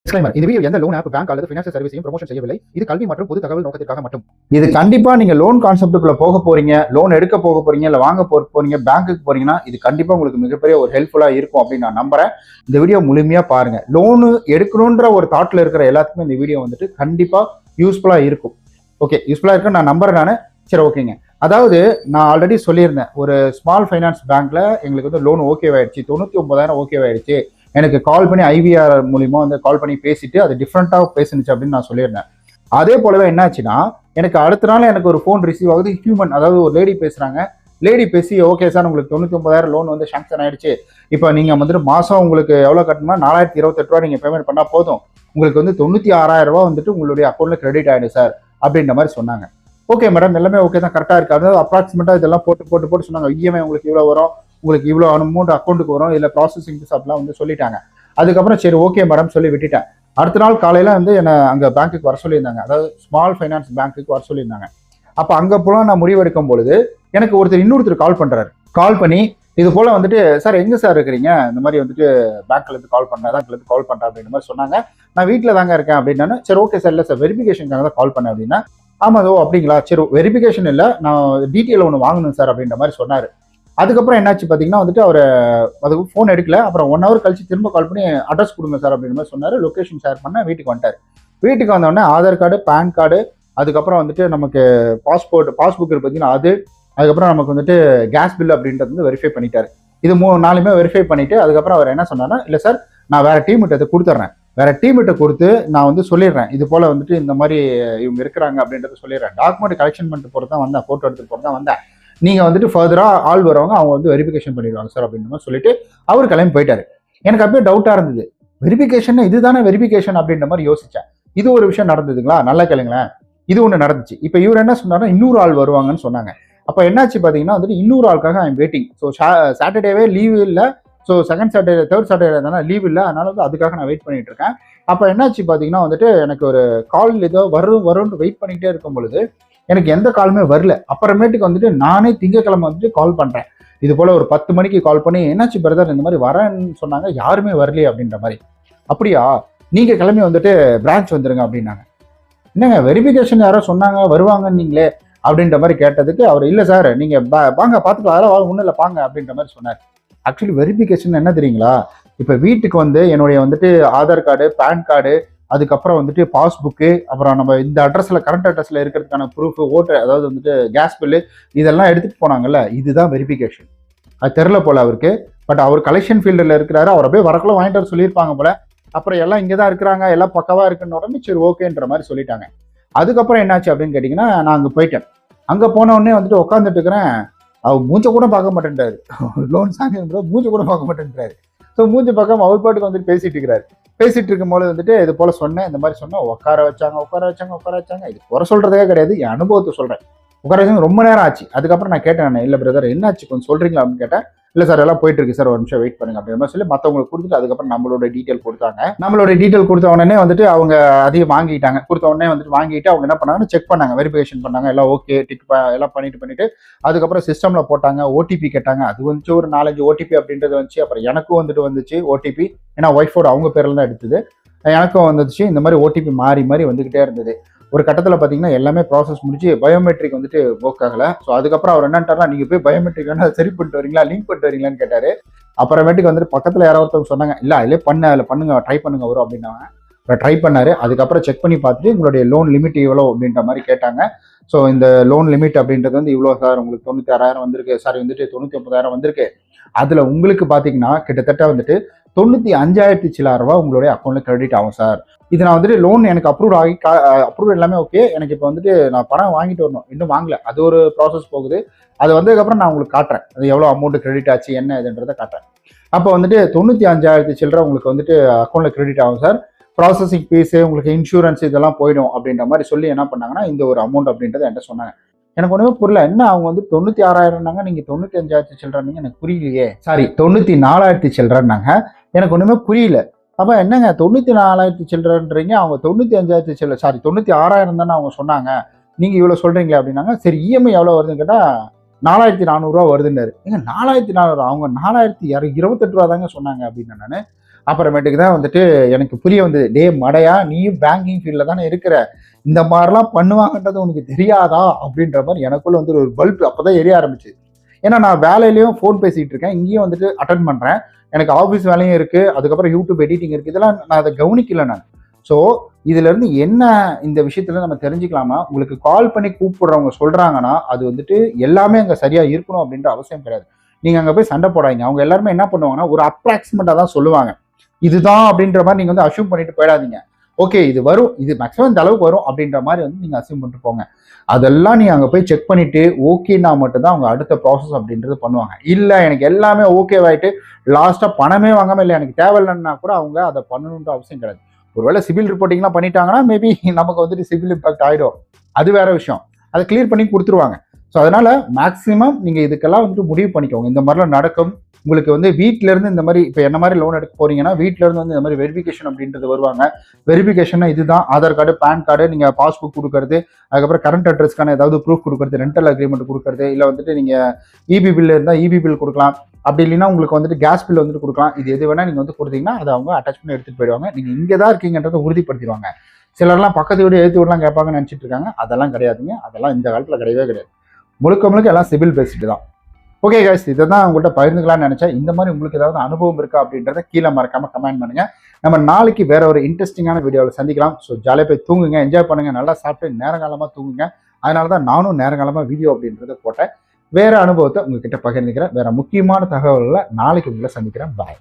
Disclaimer. இந்த video எந்த loan app, bank அல்லது ஃபைனான்சியல் சர்வீஸையும் ப்ரமோஷன் செய்யவில்லை. இது கல்வி மற்றும் பொது தகவல் நோக்கத்திற்காக மட்டும். இது கண்டிப்பா நீங்க லோன் கான்செப்ட்டுக்குள்ள போக போறீங்க, லோன் எடுக்க போக போறீங்க, இல்ல வாங்க போறீங்க, பேங்க்குக்கு போறீங்கன்னா இது கண்டிப்பா உங்களுக்கு மிகப்பெரிய ஒரு ஹெல்ப்ஃபுல்லா இருக்கும் அப்படின்னு நான் நம்புறேன். இந்த வீடியோ முழுமையா பாருங்க. லோன் எடுக்கணும்ன்ற ஒரு தாட்ல இருக்கிற எல்லாத்துக்குமே இந்த வீடியோ வந்துட்டு கண்டிப்பா யூஸ்ஃபுல்லா இருக்கும். ஓகே, யூஸ்ஃபுல்லா இருக்குன்னு நான் நம்புறேன் நானு. சரி, ஓகேங்க. அதாவது நான் ஆல்ரெடி சொல்லியிருந்தேன், ஒரு ஸ்மால் ஃபைனான்ஸ் பேங்க்ல எங்களுக்கு வந்து லோன் ஓகேவாயிடுச்சு, 99,000 ஓகேவாயிடுச்சு. எனக்கு கால் பண்ணி ஐவிஆர் மூலியமா வந்து கால் பண்ணி பேசிட்டு அது டிஃப்ரெண்டாக பேசுனுச்சு அப்படின்னு நான் சொல்லியிருந்தேன். அதே போலவே என்னாச்சுன்னா, எனக்கு அடுத்த நாள் எனக்கு ஒரு ஃபோன் ரிசீவ் ஆகுது. ஹியூமன், அதாவது ஒரு லேடி பேசுறாங்க. லேடி பேசி, ஓகே சார், உங்களுக்கு 99,000 லோன் வந்து சாங்ஷன் ஆயிடுச்சு. இப்போ நீங்க வந்துட்டு மாசம் உங்களுக்கு எவ்வளவு கட்டணும்னா 4,028 ரூபா நீங்க பேமெண்ட் பண்ணா போதும், உங்களுக்கு வந்து 96,000 ரூபா வந்துட்டு உங்களுடைய அக்கௌண்ட்ல கிரெடிட் ஆயிடும் சார் அப்படின்ற மாதிரி சொன்னாங்க. ஓகே மேடம், எல்லாமே ஓகே தான், கரெக்டா இருக்கு. அதாவது அப்ராக்சிமேட்டா இதெல்லாம் போட்டு சொன்னாங்க. இஎம்ஐ உங்களுக்கு இவ்வளவு வரும், உங்களுக்கு இவ்வளோ அமௌண்ட் அக்கௌண்ட்டுக்கு வரும், இல்லை ப்ராசஸிங் அப்படிலாம் வந்து சொல்லிட்டாங்க. அதுக்கப்புறம் சரி ஓகே மேடம் சொல்லி விட்டுட்டேன். அடுத்த நாள் காலையில வந்து என்னை அங்கே பேங்க்குக்கு வர சொல்லியிருந்தாங்க, அதாவது ஸ்மால் ஃபைனான்ஸ் பேங்க்குக்கு வர சொல்லியிருந்தாங்க. அப்போ அங்கே போல நான் முடிவெடுக்கும் பொழுது எனக்கு இன்னொருத்தர் கால் பண்றாரு. கால் பண்ணி இது போல வந்துட்டு, சார் எங்க சார் இருக்கிறீங்க, இந்த மாதிரி வந்துட்டு பேங்க்ல இருந்து கால் பண்றேன், கால் பண்றேன் அப்படின்ற மாதிரி சொன்னாங்க. நான் வீட்டில் தாங்க இருக்கேன் அப்படின்னா, சரி ஓகே சார், இல்லை சார் வெரிஃபிகேஷனுக்காக தான் கால் பண்ணேன் அப்படின்னா, ஆமா ஓ அப்படிங்களா, சரி வெரிஃபிகேஷன் இல்லை, நான் டீட்டெயில் ஒன்று வாங்கணும் சார் அப்படின்ற மாதிரி சொன்னார். அதுக்கப்புறம் என்னாச்சு பார்த்தீங்கன்னா வந்துட்டு அவர் அதுக்கு ஃபோன் எடுக்கல. அப்புறம் 1 hour கழிச்சு திரும்ப கால் பண்ணி அட்ரஸ் கொடுங்க சார் அப்படின்ற மாதிரி சொன்னார். லொக்கேஷன் ஷேர் பண்ண வீட்டுக்கு வந்துட்டார். வீட்டுக்கு வந்தோடனே ஆதார் கார்டு, பேன் கார்டு, அதுக்கப்புறம் வந்துட்டு நமக்கு பாஸ்புக் இருக்கு பார்த்தீங்கன்னா அது, அதுக்கப்புறம் நமக்கு வந்துட்டு கேஸ் பில் அப்படின்றது வந்து வெரிஃபை பண்ணிட்டாரு. இது 3-4 வெரிஃபை பண்ணிட்டு அதுக்கப்புறம் அவர் என்ன சொன்னார்னா, இல்லை சார் நான் வேற டீம்கிட்ட இதை கொடுத்துட்றேன், வேற டீம்கிட்ட கொடுத்து நான் வந்து சொல்லிடுறேன், இது போல வந்துட்டு இந்த மாதிரி இவங்க இருக்கிறாங்க அப்படின்றத சொல்லிடுறேன். டாக்குமெண்ட் கலெக்ஷன் பண்ணிட்டு போகிறது தான் வந்தேன், ஃபோட்டோ எடுத்துட்டு போகிறது தான் வந்தேன், நீங்க வந்துட்டு ஃபர்தரா ஆள் வருவாங்க, அவங்க வந்து வெரிஃபிகேஷன் பண்ணிடுவாங்க சார் அப்படின்ற மாதிரி சொல்லிட்டு அவர் கிளம்பி போயிட்டாரு. எனக்கு அப்படியே டவுட்டா இருந்தது, வெரிஃபிகேஷன் இதுதானே வெரிஃபிகேஷன் அப்படின்ற மாதிரி யோசிச்சேன். இது ஒரு விஷயம் நடந்ததுங்களா, நல்லா கேளுங்களேன். இது ஒன்று நடந்துச்சு. இப்போ இவர் என்ன சொன்னார்னா, இன்னொரு ஆள் வருவாங்கன்னு சொன்னாங்க. அப்போ என்னாச்சு பார்த்தீங்கன்னா வந்துட்டு இன்னொரு ஆளுக்காக ஐம் வெயிட்டிங். ஸோ சாட்டர்டேவே லீவு இல்லை, so second Saturday third Saturday தானே லீவ் இல்லை, அதனால வந்து அதுக்காக நான் வெயிட் பண்ணிட்டு இருக்கேன். அப்போ என்னாச்சு பார்த்தீங்கன்னா வந்துட்டு எனக்கு ஒரு கால் ஏதோ வரும்னு வெயிட் பண்ணிக்கிட்டே இருக்கும் பொழுது எனக்கு எந்த காலுமே வரல. அப்புறமேட்டுக்கு வந்துட்டு நானே திங்கக்கிழமை வந்துட்டு கால் பண்றேன். இது போல ஒரு 10 மணிக்கு கால் பண்ணி, என்னாச்சு பிரதர் இந்த மாதிரி வரேன்னு சொன்னாங்க, யாருமே வரலையே அப்படின்ற மாதிரி. அப்படியா, நீங்க கிளம்பி வந்துட்டு பிரான்ச் வந்துருங்க அப்படின்னாங்க. என்னங்க வெரிஃபிகேஷன் யாரோ சொன்னாங்க வருவாங்கன்னு நீங்களே அப்படின்ற மாதிரி கேட்டதுக்கு அவர், இல்லை சார் நீங்க வாங்க பார்த்துட்டு அதெல்லாம் ஒன்றும் இல்லை பாங்க அப்படின்ற மாதிரி சொன்னார். ஆக்சுவலி வெரிஃபிகேஷன் என்ன தெரியுங்களா, இப்போ வீட்டுக்கு வந்து என்னுடைய வந்துட்டு ஆதார் கார்டு, பேன் கார்டு, அதுக்கப்புறம் வந்துட்டு பாஸ்புக்கு, அப்புறம் நம்ம இந்த அட்ரஸ்ல கரண்ட் அட்ரஸ்ல இருக்கிறதுக்கான ப்ரூஃப், ஓட்டர், அதாவது வந்துட்டு கேஸ் பில்லு, இதெல்லாம் எடுத்துட்டு போனாங்கல்ல, இதுதான் வெரிஃபிகேஷன். அது தெரில போல அவருக்கு. பட் அவர் கலெக்ஷன் ஃபீல்டில் இருக்கிறாரு, அவர் அப்படியே வரக்குள்ள வாங்கிட்டு வர சொல்லியிருப்பாங்க போல. அப்புறம் எல்லாம் இங்கே தான் இருக்கிறாங்க, எல்லாம் பக்கவா இருக்குன்னு உடனே சரி ஓகேன்ற மாதிரி சொல்லிட்டாங்க. அதுக்கப்புறம் என்னாச்சு அப்படின்னு கேட்டிங்கன்னா, நான் அங்கே போயிட்டேன். அங்கே போன உடனே வந்துட்டு உட்காந்துட்டு இருக்கிறேன். அவர் மூஞ்ச கூட பார்க்க மாட்டேன்றாரு. லோன் சாங்ஷன் மூஞ்ச கூட பார்க்க மாட்டேன்றாரு. ஸோ மூஞ்சி பார்க்காம அவர் பாட்டுக்கு வந்துட்டு பேசிட்டு இருக்கிறாரு. பேசிட்டு இருக்கும் போது வந்துட்டு இது போல சொன்னேன், இந்த மாதிரி சொன்னேன், உட்கார வச்சாங்க. இது குறை சொல்றதே கிடையாது, என் அனுபவத்தை சொல்றேன். உட்கார வச்சாங்க, ரொம்ப நேரம் ஆச்சு. அதுக்கப்புறம் நான் கேட்டேன், இல்லை பிரதர் என்னாச்சு கொஞ்சம் சொல்றீங்களா அப்படின்னு கேட்டேன். இல்லை சார் எல்லாம் போயிட்டு இருக்கு சார், ஒரு நிமிஷம் வெயிட் பண்ணுங்க அப்படின்ற மாதிரி சொல்லி மற்றவங்களுக்கு கொடுத்துட்டு அதுக்கப்புறம் நம்மளோட டீட்டெயில் கொடுத்தாங்க. நம்மளோட டீட்டெயில் கொடுத்த உடனே வந்துட்டு அவங்க அதையும் வாங்கிட்டாங்க. கொடுத்த உடனே வந்துட்டு வாங்கிட்டு அவங்க என்ன பண்ணாங்கன்னு செக் பண்ணாங்க, வெரிஃபிகேஷன் பண்ணாங்க, எல்லாம் ஓகே டிக் எல்லாம் பண்ணிட்டு அதுக்கப்புறம் சிஸ்டம்ல போட்டாங்க. ஓடிபி கேட்டாங்க. அது வந்துச்சு ஒரு 4-5 ஓடிபி அப்படின்றது வந்துச்சு. அப்புறம் எனக்கும் வந்துச்சு ஓடிபி, ஏன்னா ஒய்ஃபோட அவங்க பேர்ல தான் எடுத்தது. எனக்கும் வந்துச்சு. இந்த மாதிரி ஓடிபி மாறி வந்துகிட்டே இருந்தது. ஒரு கட்டத்தில் பார்த்தீங்கன்னா எல்லாமே ப்ராசஸ் முடிச்சு பயோமெட்ரிக் வந்துட்டு ஒர்க் ஆகலை. ஸோ அதுக்கப்புறம் அவர் என்னன்ட்டாரா, நீங்கள் போய் பயோமெட்ரிக் வேணா சரி பண்ணிட்டு வரீங்களா, லிங்க் பண்ணிட்டு வரீங்களான்னு கேட்டார். அப்புறமேட்டுக்கு வந்துட்டு பக்கத்தில் யாராவது ஒருத்தவங்க சொன்னாங்க, இல்லை அதில் பண்ணுங்க, ட்ரை பண்ணுங்க வரும் அப்படின்னாங்க. அப்புறம் ட்ரை பண்ணாரு. அதுக்கப்புறம் செக் பண்ணி பார்த்துட்டு உங்களுடைய லோன் லிமிட் இவ்வளோ அப்படின்ற மாதிரி கேட்டாங்க. ஸோ இந்த லோன் லிமிட் அப்படின்றது வந்து இவ்வளோ சார், உங்களுக்கு 96,000 வந்திருக்கு, சாரி வந்துட்டு 99,000 வந்திருக்கு. அதில் உங்களுக்கு பார்த்தீங்கன்னா கிட்டத்தட்ட வந்துட்டு 95,000 சில்லறை ரூபா உங்களுடைய அக்கௌண்ட்ல கிரெடிட் ஆகும் சார். இது நான் வந்துட்டு லோன் எனக்கு அப்ரூவ் எல்லாமே ஓகே. எனக்கு இப்போ வந்துட்டு நான் பணம் வாங்கிட்டு வரணும், இன்னும் வாங்கல, அது ஒரு ப்ராசஸ் போகுது. அது வந்ததுக்கப்புறம் நான் உங்களுக்கு காட்டுறேன், அது எவ்வளோ அமௌண்ட் கிரெடிட் ஆச்சு என்ன இதுன்றதை காட்டுறேன். அப்போ வந்துட்டு 95,000 சில்லறை உங்களுக்கு வந்துட்டு அக்கௌண்ட்ல கிரெடிட் ஆகும் சார். ப்ராசஸிங் ஃபீஸு, உங்களுக்கு இன்சூரன்ஸ் இதெல்லாம் போயிடும் அப்படின்ற மாதிரி சொல்லி என்ன பண்ணாங்கன்னா இந்த ஒரு அமௌண்ட் அப்படின்றத என்கிட்ட சொன்னாங்க. எனக்கு ஒன்றுமே புரியல, என்ன அவங்க வந்து 96,000னாங்க, நீங்க 95,000 சில்லறைங்க, எனக்கு புரியலையே. சாரி 94,000 சில்லறைனாங்க, எனக்கு ஒன்றுமே புரியல. அப்போ என்னங்க 94,000 சில்லறன்றீங்க, அவங்க 95,000 சில்லறை, சாரி 96,000 தானே அவங்க சொன்னாங்க, நீங்க இவ்வளோ சொல்றீங்களே அப்படின்னாங்க. சரி இஎம்ஐ எவ்வளோ வருதுன்னு கேட்டால் 4,400 ரூபா வருதுன்னாரு. ஏங்க 4,400, அவங்க 4,028 ரூபா தாங்க சொன்னாங்க அப்படின்னு நான் அப்புறமேட்டுக்கு தான் வந்துட்டு எனக்கு புரிய வந்தது, டே மடையா நீயும் பேங்கிங் ஃபீல்டில் தானே இருக்கிற, இந்த மாதிரிலாம் பண்ணுவாங்கன்றது உனக்கு தெரியாதா அப்படின்ற மாதிரி எனக்குள்ள வந்து ஒரு பல்ப் அப்போதான் எரிய ஆரம்பிச்சு. ஏன்னா நான் வேலையிலையும் ஃபோன் பேசிகிட்டு இருக்கேன், இங்கேயும் வந்துட்டு அட்டன் பண்ணுறேன், எனக்கு ஆஃபீஸ் வேலையும் இருக்குது, அதுக்கப்புறம் யூடியூப் எடிட்டிங் இருக்குது, இதெல்லாம் நான் அதை கவனிக்கல நான். ஸோ இதுலேருந்து என்ன இந்த விஷயத்துல நம்ம தெரிஞ்சுக்கலாமா, உங்களுக்கு கால் பண்ணி கூப்பிடுறவங்க சொல்கிறாங்கன்னா அது வந்துட்டு எல்லாமே அங்கே சரியாக இருக்கணும் அப்படின்ற அவசியம் கிடையாது. நீங்கள் அங்கே போய் சண்டை போடாதீங்க. அவங்க எல்லாருமே என்ன பண்ணுவாங்கன்னா ஒரு அப்ராக்சிமேட்டாக தான் சொல்லுவாங்க, இதுதான் அப்படின்ற மாதிரி நீங்கள் வந்து அஷ்யூம் பண்ணிட்டு போயிடாதீங்க. ஓகே இது வரும், இது மேக்ஸிமம் இந்த அளவுக்கு வரும் அப்படின்ற மாதிரி வந்து நீங்கள் அசியூம் பண்ணிட்டு போங்க. அதெல்லாம் நீங்கள் அங்கே போய் செக் பண்ணிட்டு ஓகேன்னா மட்டும்தான் அவங்க அடுத்த ப்ராசஸ் அப்படின்றது பண்ணுவாங்க. இல்லை எனக்கு எல்லாமே ஓகேவாயிட்டு லாஸ்ட்டாக பணமே வாங்காமல் இல்லை எனக்கு தேவையில்லைன்னா கூட அவங்க அதை பண்ணணுன்ற அவசியம் கிடையாது. ஒருவேளை சிவில் ரிப்போர்ட்டிங்லாம் பண்ணிட்டாங்கன்னா மேபி நமக்கு வந்துட்டு சிவில் இம்பாக்ட் ஆகிடும், அது வேற விஷயம், அதை கிளியர் பண்ணி கொடுத்துருவாங்க. ஸோ அதனால மேக்ஸிமம் நீங்கள் இதுக்கெல்லாம் வந்துட்டு முடிவு பண்ணிக்கோங்க. இந்த மாதிரிலாம் நடக்கும். உங்களுக்கு வந்து வீட்டில இருந்து இந்த மாதிரி இப்போ என்ன மாதிரி லோன் எடுக்க போறீங்கன்னா வீட்டில இருந்து வந்து இந்த மாதிரி வெரிஃபிகேஷன் அப்படின்றது வருவாங்க. வெரிஃபிகேஷன் இதுதான் ஆதார் கார்டு, பேன் கார்டு, நீங்கள் பாஸ்புக் கொடுக்கறது, அதுக்கப்புறம் கரண்ட் அட்ரஸ்க்கான ஏதாவது ப்ரூஃப் கொடுக்கறது, ரெண்டல் அக்ரிமெண்ட் கொடுக்கறது, இல்லை வந்துட்டு நீங்கள் இபி பில் இருந்தால் இபி பில் கொடுக்கலாம், அப்படி இல்லைன்னா உங்களுக்கு வந்துட்டு கேஸ் பில் வந்துட்டு கொடுக்கலாம். இது எது வேணா நீங்கள் வந்து கொடுத்தீங்கன்னா அதை அவங்க அட்டாச் பண்ணி எடுத்துகிட்டு போயிடுவாங்க. நீங்கள் இங்கே தான் இருக்கீங்கன்றதை உறுதிப்படுத்திடுவாங்க. சிலர்லாம் பக்கத்து வீடு எழுத்து வீடுலாம் கேட்பாங்கன்னு நினச்சிட்டு இருக்காங்க, அதெல்லாம் கிடையாதுங்க. அதெல்லாம் இந்த காலத்தில் கிடையவே கிடையாது. முழுக்க முழுக்க எல்லாம் சிவில் பேசிட்டு தான். ஓகே கைஸ், இதை தான் உங்கள்கிட்ட பகிர்ந்துக்கலாம்னு நினைச்சேன். இந்த மாதிரி உங்களுக்கு ஏதாவது அனுபவம் இருக்கா அப்படின்றத கீழே மறக்காம கமெண்ட் பண்ணுங்க. நம்ம நாளைக்கு வேற ஒரு இன்ட்ரெஸ்டிங்கான வீடியோவில் சந்திக்கலாம். ஸோ ஜாலியாக போய் தூங்குங்க, என்ஜாய் பண்ணுங்க, நல்லா சாப்பிட்டு நேரங்காலமாக தூங்குங்க. அதனால தான் நானும் நேரங்காலமாக வீடியோ அப்படின்றத போட்டேன். வேற அனுபவத்தை உங்ககிட்ட பகிர்ந்துக்கிறேன். வேற முக்கியமான தகவல்களை நாளைக்கு உங்களை சந்திக்கிறேன். பாய்.